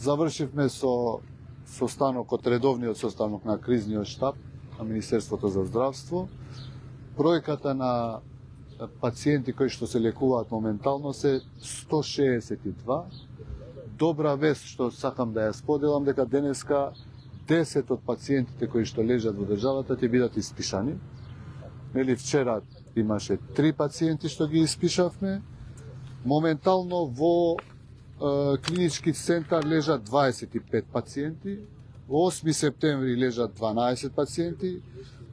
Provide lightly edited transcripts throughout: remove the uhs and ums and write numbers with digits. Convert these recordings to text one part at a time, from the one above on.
Завршивме со состанокот, редовниот состанок на кризниот штаб на Министерството за здравство. Бројката на пациенти кои што се лекуваат моментално се 162. Добра вест што сакам да ја споделам дека денеска 10 од пациентите кои што лежат во државата ќе бидат испишани. Нели вчера имаше 3 пациенти што ги испишавме. Моментално во клинички центар лежат 25 пациенти. Во 8 септември лежат 12 пациенти.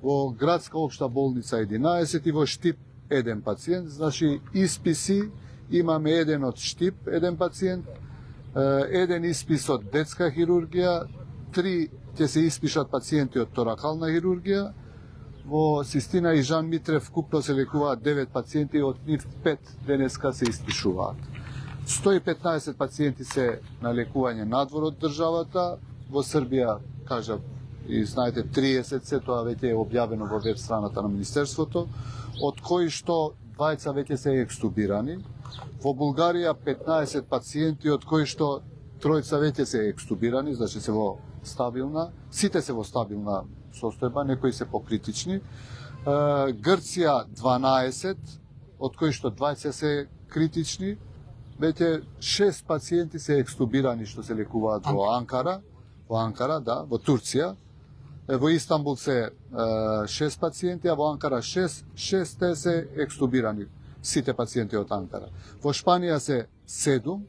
Во градска општа болница 11 и во Штип 1 пациент. Значи исписи имаме еден од Штип, еден пациент, еден испис од детска хирургија, 3 ќе се испишат пациенти од торакална хирургија. Во Систина и Жан Митрев вкупно се лекуваат 9 пациенти, од нив 5 денеска се испишуваат. 115 пациенти се на лекување надвор од државата. Во Србија, кажа, и знаете, 30 се, тоа веќе е објавено во веб страната на Министерството, од кои што 20 веќе се екстубирани. Во Булгарија 15 пациенти, од кои што 3 веќе се екстубирани, значи се во стабилна, сите се во стабилна состојба, некои се покритични. Грција 12, од кои што 20 се критични. Веќе 6 пациенти се екстубирани што се лекуваат во Анкара, да, во Турција. Во Истанбул се 6 пациенти, а во Анкара 6 се екстубирани, сите пациенти од Анкара. Во Шпанија се 7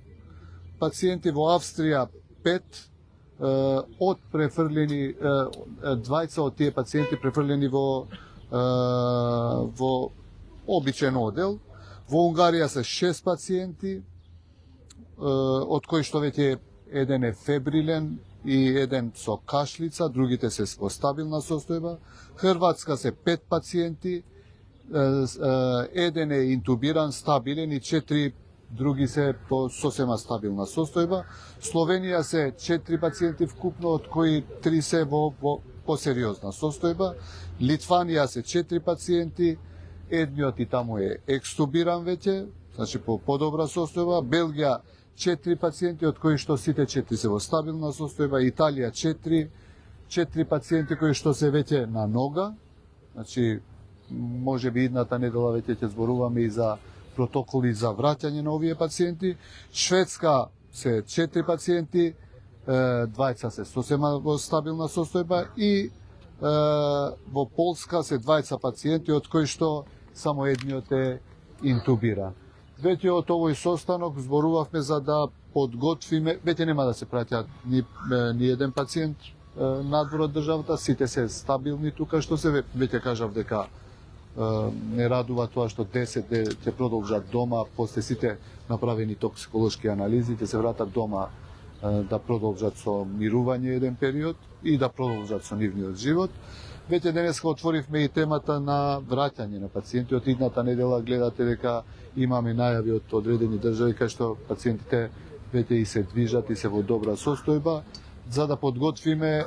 пациенти, во Австрија 5, од префрлени, 20 од тие пациенти префрлени во обичен одел. Во Унгарија се 6 пациенти, од кои што веќе еден е фебрилен и еден со кашлица, другите се во стабилна состојба. Хрватска се 5 пациенти, еден е интубиран, стабилен и 4 други се по сосема стабилна состојба. Словенија се 4 пациенти вкупно, од кои 3 се во посериозна состојба. Литванија се 4 пациенти, едниот и таму е екстубиран веќе, значи по подобра состојба. Белгија 4 пациенти, од кои што сите 4 се во стабилна состојба. Италија 4 пациенти кои што се веќе на нога. Значи, може би идната недела веќе ќе зборуваме и за протоколи за враќање на овие пациенти. Шведска се 4 пациенти, 20 се сосема во стабилна состојба и во Полска се 20 пациенти, од кои што само едниот е интубиран. Веќе од овој состанок зборувавме за да подготвиме, веќе нема да се праќаат ни еден пациент надвор од државата, сите се стабилни тука, што се веќе кажав дека не радува тоа што 10 ќе продолжат дома, после сите направени токсиколошки анализи, ќе се вратат дома да продолжат со мирување еден период и да продолжат со нивниот живот. Веќе денеска отворивме и темата на враќање на пациенти. Од идната недела гледате дека имаме најави од одредени држави кај што пациентите веќе и се движат и се во добра состојба, за да подготвиме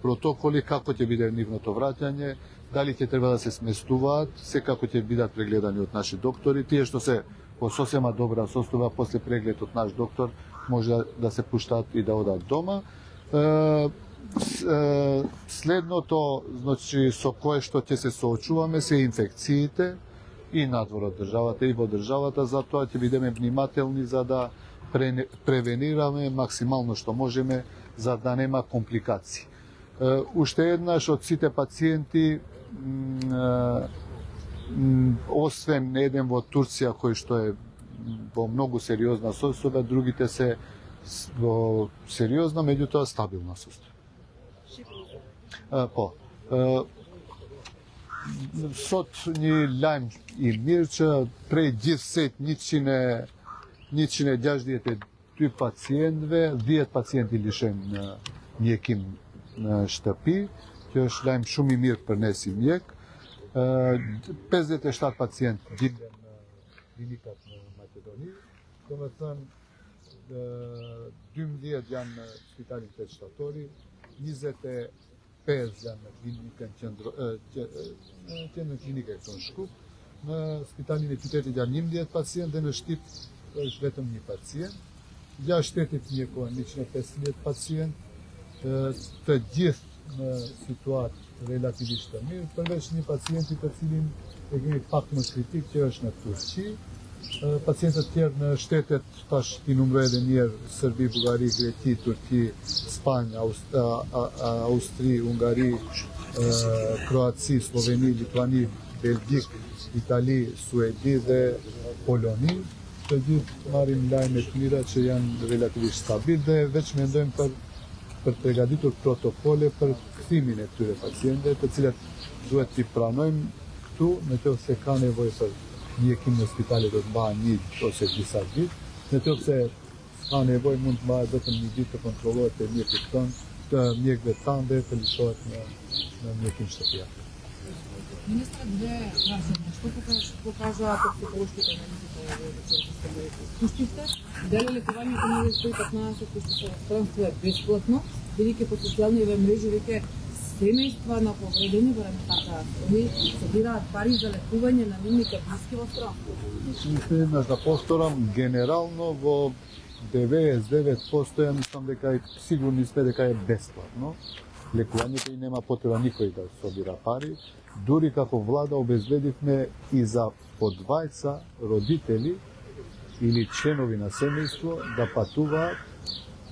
протоколи како ќе биде нивното враќање, дали ќе треба да се сместуваат, секако ќе бидат прегледани од наши доктори. Тие што се во сосема добра состојба, после преглед од наш доктор, може да се пуштаат и да одат дома. Следното, значи, со кое што ќе се соочуваме се инфекциите и надвор од државата и во државата, затоа ќе бидеме внимателни за да превенираме максимално што можеме за да нема компликации. Уште еднаш од сите пациенти, освен еден во Турција кој што е во многу сериозна состојба, другите се во сериозна, меѓутоа стабилна состојба. Sot një lajm I mirë që prej gjithsejt 162 pacientëve, 10 pacienti lishen mjekim në shtëpi. Kjo është lajm shumë I mirë për ne si mjek. 57 pacientë dilën në klinikat në Maqedoni. Domethënë 12 janë në spitalin Shtatori, 25 janë në klinikën klinika e tonë Shkup. Në spitalin e qytetit janë 11 pacientë dhe në Shtip është vetëm një pacient. ја штетит мјекоанична песниот пациент, të gjithë në situatë relativisht të mirë, përveç një pacienti të cilin e kemi pak më kritik që është në Turqi. Pacientët tjerë në shtetet, tash ti numëroj edhe njerë, Serbi, Bullgari, Greki, Turqi, Spanjë, Austri, Ungari, Kroaci, Sloveni, Lituani, Belgjik, Itali, Suedi dhe Poloni. Të gjithë marrim lajme të mira që janë relativisht stabil dhe veç mendojmë për përgatitur protokole për kthimin e këtyre pacientëve, të cilat duhet t'i pranojmë këtu, nëse ka nevojë për mjekim në spitale do të mbahen 1 ose disa ditë, nëse ka nevojë mund të mbahet vetëm 1 ditë të kontrollohet te mjekët tonë, të mjekëve tanë dhe të lëshohet në mjekim shtëpiak. Министрот две прашања. Што покажаа токсиколошките анализи кои сте пуштивте? Дали лекувањето на COVID-15 кои што се странство е бесплатно, бидејќи по социјалните мрежи веќе семејства на повредени барем така, они собираат пари за лекување на нивните блиски во странство. Еднаш да повторам, генерално во 99% ја мислам дека е сигурни сме дека е бесплатно. Лекувањето и нема потреба никој да собира пари. Дури како влада обезбедивме и за по 20 родители или членови на семејство да патуваат,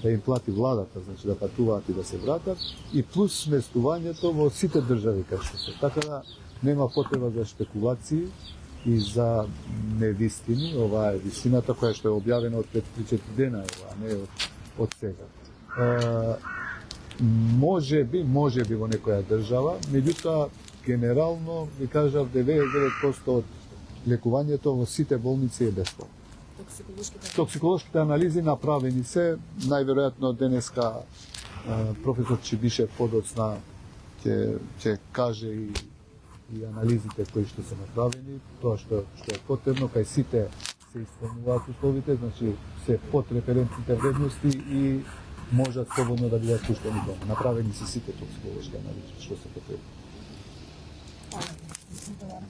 да им плати владата, значи да патуваат и да се вратат, и плюс сместувањето во сите држави кај што се. Така да нема потреба за шпекулации и за невистини. Ова е вистината која што е објавена од пред 3-4 дена, а не од сега. Може би во некоја држава, меѓутоа генерално ви кажав 99% од лекувањето во сите болници е бесплатно. Токсиколошките анализи направени се, најверојатно денеска професор Чибишев подоцна ќе каже и анализите кои што се направени, тоа што е потребно, кај сите се исполнуваат условите, значи се под референтните вредности и можат слободно да бидат пуштени дома. Направени се сите токсиколошки анализи што се потребни. Благодарам.